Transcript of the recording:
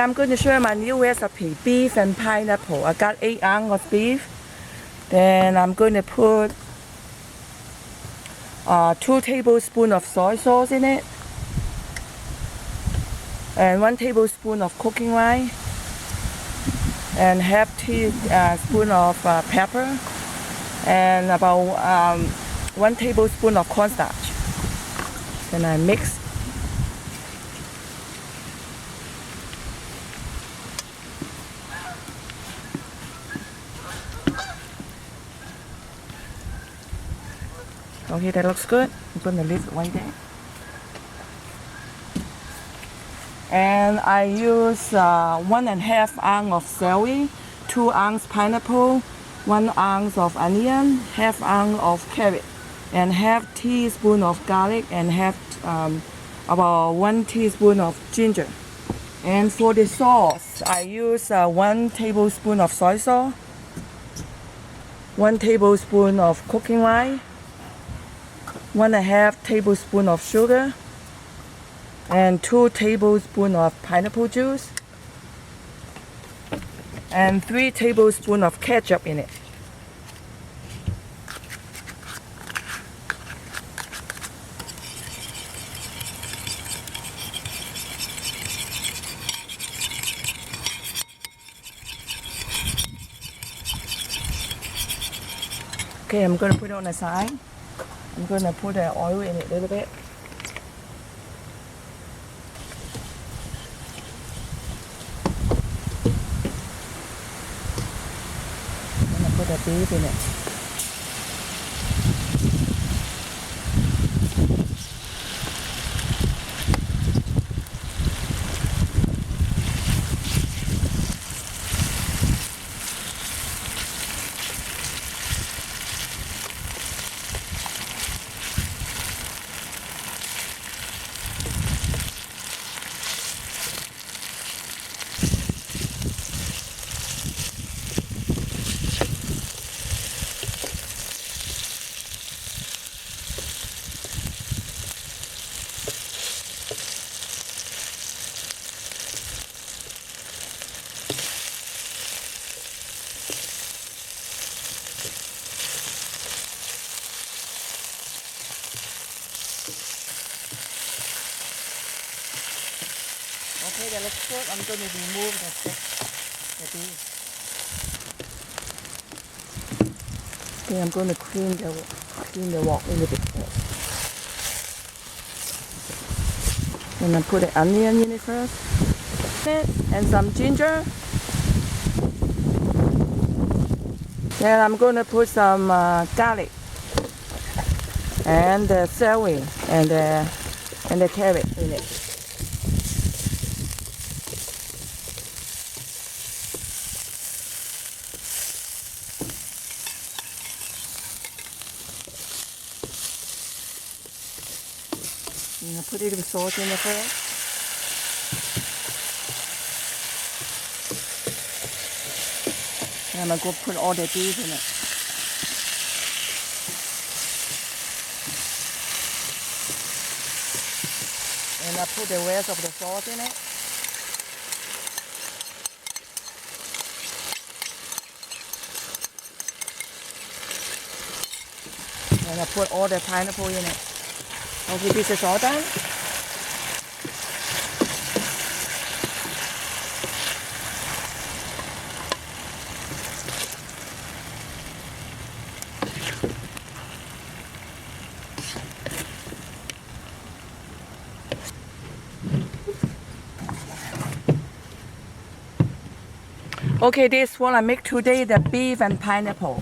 I'm going to show you my new recipe, beef and pineapple. I got 8 ounces of beef. Then I'm going to put 2 tablespoons of soy sauce in it. And 1 tablespoon of cooking oil. And half teaspoon of pepper. And about 1 tablespoon of cornstarch. Then I mix. Okay, that looks good. I'm going to leave it right there. And I use 1.5 ounce of celery, 2 ounce pineapple, 1 ounce of onion, half ounce of carrot, and half teaspoon of garlic, and about 1 teaspoon of ginger. And for the sauce, I use 1 tablespoon of soy sauce, 1 tablespoon of cooking oil, 1.5 tablespoon of sugar, and 2 tablespoons of pineapple juice, and 3 tablespoons of ketchup in it. Okay, I'm going to put it on the side. I'm going to put the oil in it a little bit. I'm going to put the beef in it. Okay, that looks good. I'm going to remove the beef. Okay, I'm going to clean the wok a little bit first. And I put the onion in it first. And some ginger. Then I'm going to put some garlic. And the celery and the carrot in it. And I put a little salt in it first. And I'm going to put all the beef in it. And I put the rest of the sauce in it. And I put all the pineapple in it. Okay, this is all done. Okay, this one I make today, the beef and pineapple.